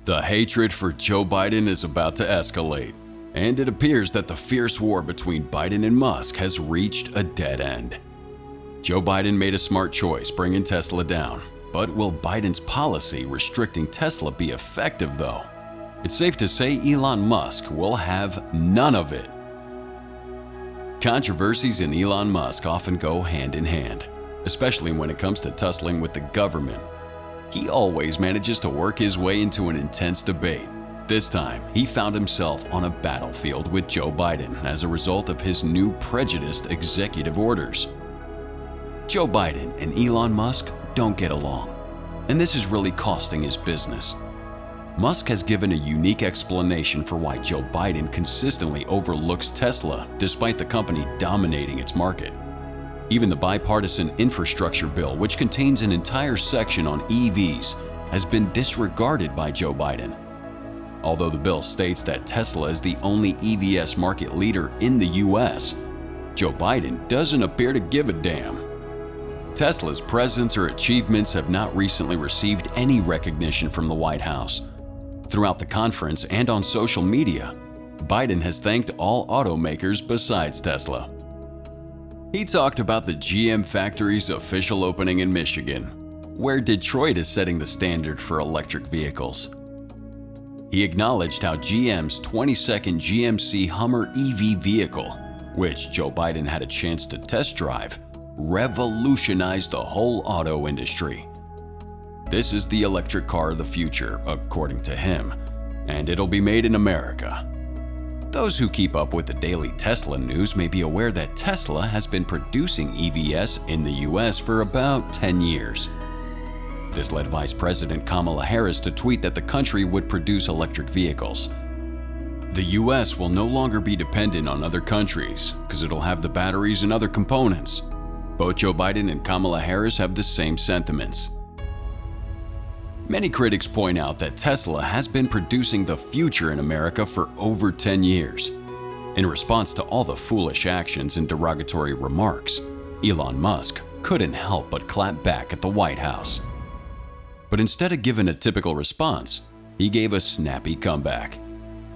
The hatred for Joe Biden is about to escalate, and it appears that the fierce war between Biden and Musk has reached a dead end. Joe Biden made a smart choice bringing Tesla down, but will Biden's policy restricting Tesla be effective though? It's safe to say Elon Musk will have none of it. Controversies in Elon Musk often go hand in hand, especially when it comes to tussling with the government. He always manages to work his way into an intense debate. This time, he found himself on a battlefield with Joe Biden as a result of his new prejudiced executive orders. Joe Biden and Elon Musk don't get along, and this is really costing his business. Musk has given a unique explanation for why Joe Biden consistently overlooks Tesla despite the company dominating its market. Even the bipartisan infrastructure bill, which contains an entire section on EVs, has been disregarded by Joe Biden. Although the bill states that Tesla is the only EVs market leader in the US, Joe Biden doesn't appear to give a damn. Tesla's presence or achievements have not recently received any recognition from the White House. Throughout the conference and on social media, Biden has thanked all automakers besides Tesla. He talked about the GM factory's official opening in Michigan, where Detroit is setting the standard for electric vehicles. He acknowledged how GM's 22nd GMC Hummer EV vehicle, which Joe Biden had a chance to test drive, revolutionized the whole auto industry. This is the electric car of the future, according to him, and it'll be made in America. Those who keep up with the daily Tesla news may be aware that Tesla has been producing EVs in the US for about 10 years. This led Vice President Kamala Harris to tweet that the country would produce electric vehicles. The US will no longer be dependent on other countries because it'll have the batteries and other components. Both Joe Biden and Kamala Harris have the same sentiments. Many critics point out that Tesla has been producing the future in America for over 10 years. In response to all the foolish actions and derogatory remarks, Elon Musk couldn't help but clap back at the White House. But instead of giving a typical response, he gave a snappy comeback.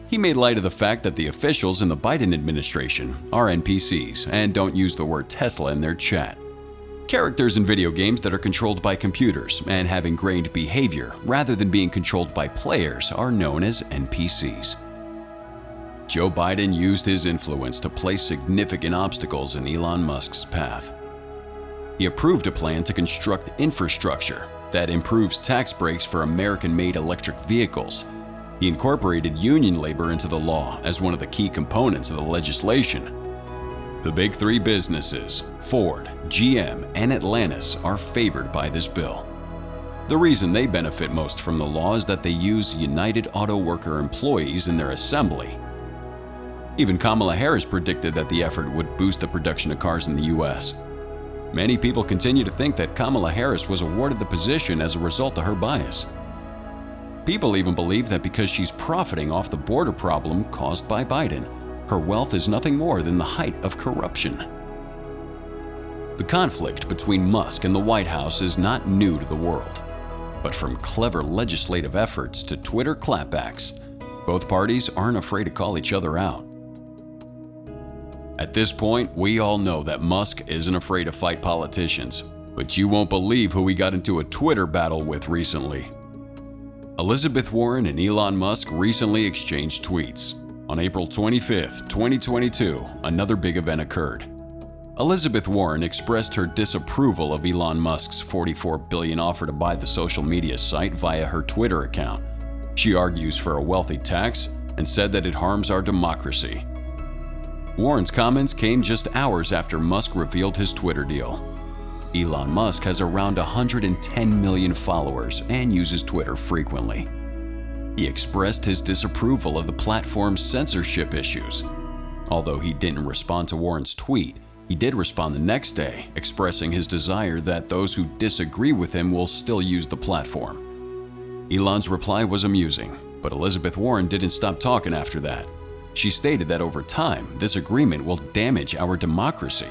He made light of the fact that the officials in the Biden administration are NPCs and don't use the word Tesla in their chat. Characters in video games that are controlled by computers and have ingrained behavior rather than being controlled by players are known as NPCs. Joe Biden used his influence to place significant obstacles in Elon Musk's path. He approved a plan to construct infrastructure that improves tax breaks for American-made electric vehicles. He incorporated union labor into the law as one of the key components of the legislation. The big three businesses, Ford, GM, and Atlantis, are favored by this bill. The reason they benefit most from the law is that they use United Auto Worker employees in their assembly. Even Kamala Harris predicted that the effort would boost the production of cars in the US. Many people continue to think that Kamala Harris was awarded the position as a result of her bias. People even believe that because she's profiting off the border problem caused by Biden, her wealth is nothing more than the height of corruption. The conflict between Musk and the White House is not new to the world, but from clever legislative efforts to Twitter clapbacks, both parties aren't afraid to call each other out. At this point, we all know that Musk isn't afraid to fight politicians, but you won't believe who he got into a Twitter battle with recently. Elizabeth Warren and Elon Musk recently exchanged tweets. On April 25, 2022, another big event occurred. Elizabeth Warren expressed her disapproval of Elon Musk's $44 billion offer to buy the social media site via her Twitter account. She argues for a wealthy tax and said that it harms our democracy. Warren's comments came just hours after Musk revealed his Twitter deal. Elon Musk has around 110 million followers and uses Twitter frequently. He expressed his disapproval of the platform's censorship issues. Although he didn't respond to Warren's tweet, he did respond the next day, expressing his desire that those who disagree with him will still use the platform. Elon's reply was amusing, but Elizabeth Warren didn't stop talking after that. She stated that over time, this agreement will damage our democracy.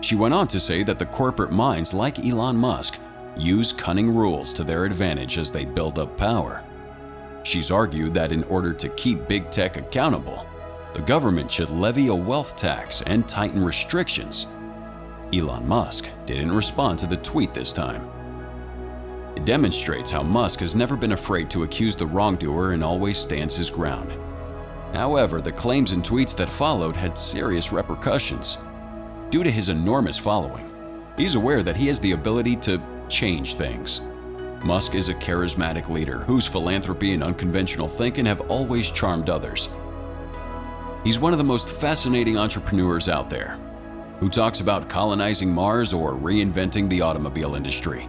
She went on to say that the corporate minds like Elon Musk use cunning rules to their advantage as they build up power. She's argued that in order to keep big tech accountable, the government should levy a wealth tax and tighten restrictions. Elon Musk didn't respond to the tweet this time. It demonstrates how Musk has never been afraid to accuse the wrongdoer and always stands his ground. However, the claims and tweets that followed had serious repercussions. Due to his enormous following, he's aware that he has the ability to change things. Musk is a charismatic leader whose philanthropy and unconventional thinking have always charmed others. He's one of the most fascinating entrepreneurs out there, who talks about colonizing Mars or reinventing the automobile industry.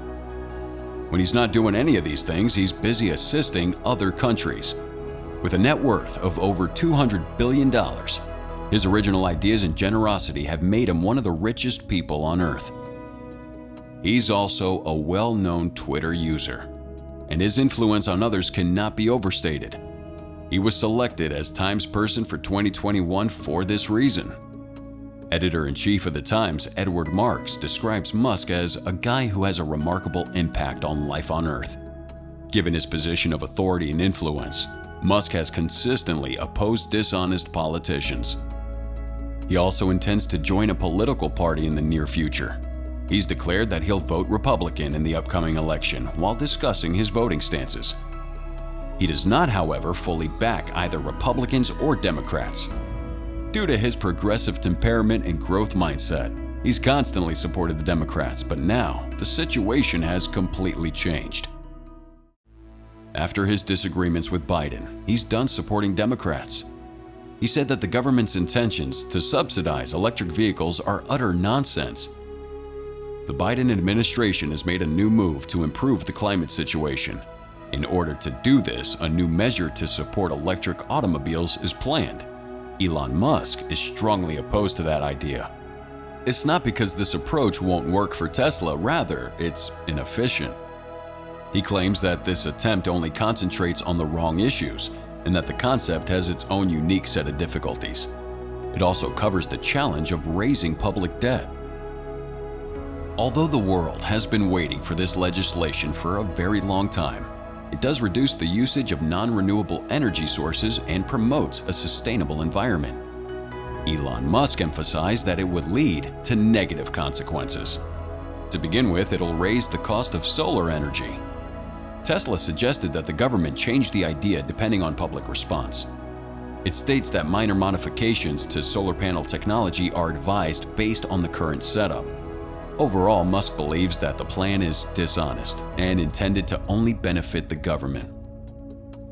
When he's not doing any of these things, he's busy assisting other countries. With a net worth of over $200 billion, his original ideas and generosity have made him one of the richest people on Earth. He's also a well-known Twitter user, and his influence on others cannot be overstated. He was selected as Times Person for 2021 for this reason. Editor-in-chief of the Times, Edward Marks, describes Musk as a guy who has a remarkable impact on life on Earth. Given his position of authority and influence, Musk has consistently opposed dishonest politicians. He also intends to join a political party in the near future. He's declared that he'll vote Republican in the upcoming election while discussing his voting stances. He does not, however, fully back either Republicans or Democrats. Due to his progressive temperament and growth mindset, he's constantly supported the Democrats, but now the situation has completely changed. After his disagreements with Biden, he's done supporting Democrats. He said that the government's intentions to subsidize electric vehicles are utter nonsense. The Biden administration has made a new move to improve the climate situation. In order to do this, a new measure to support electric automobiles is planned. Elon Musk is strongly opposed to that idea. It's not because this approach won't work for Tesla, rather, it's inefficient. He claims that this attempt only concentrates on the wrong issues and that the concept has its own unique set of difficulties. It also covers the challenge of raising public debt. Although the world has been waiting for this legislation for a very long time, it does reduce the usage of non-renewable energy sources and promotes a sustainable environment. Elon Musk emphasized that it would lead to negative consequences. To begin with, it'll raise the cost of solar energy. Tesla suggested that the government change the idea depending on public response. It states that minor modifications to solar panel technology are advised based on the current setup. Overall, Musk believes that the plan is dishonest and intended to only benefit the government.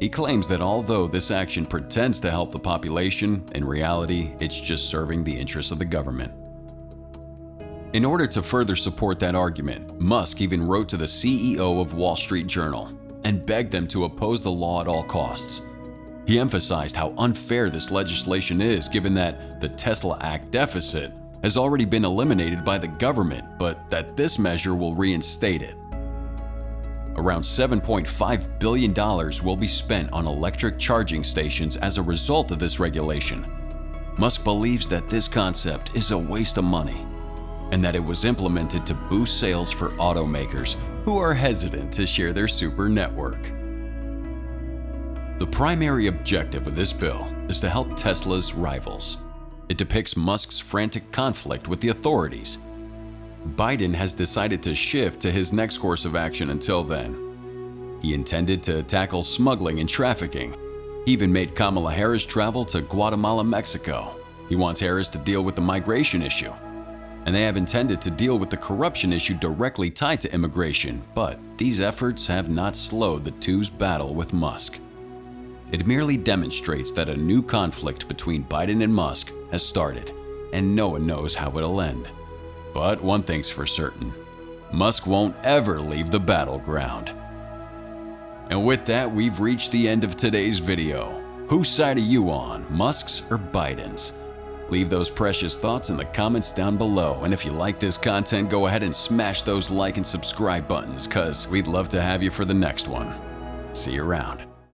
He claims that although this action pretends to help the population, in reality, it's just serving the interests of the government. In order to further support that argument, Musk even wrote to the CEO of Wall Street Journal and begged them to oppose the law at all costs. He emphasized how unfair this legislation is, given that the Tesla Act deficit has already been eliminated by the government, but that this measure will reinstate it. Around $7.5 billion will be spent on electric charging stations as a result of this regulation. Musk believes that this concept is a waste of money and that it was implemented to boost sales for automakers who are hesitant to share their super network. The primary objective of this bill is to help Tesla's rivals. It depicts Musk's frantic conflict with the authorities. Biden has decided to shift to his next course of action until then. He intended to tackle smuggling and trafficking. He even made Kamala Harris travel to Guatemala, Mexico. He wants Harris to deal with the migration issue. And they have intended to deal with the corruption issue directly tied to immigration, but these efforts have not slowed the two's battle with Musk. It merely demonstrates that a new conflict between Biden and Musk has started, and no one knows how it'll end. But one thing's for certain, Musk won't ever leave the battleground. And with that, we've reached the end of today's video. Whose side are you on, Musk's or Biden's? Leave those precious thoughts in the comments down below, and if you like this content, go ahead and smash those like and subscribe buttons, cause we'd love to have you for the next one. See you around.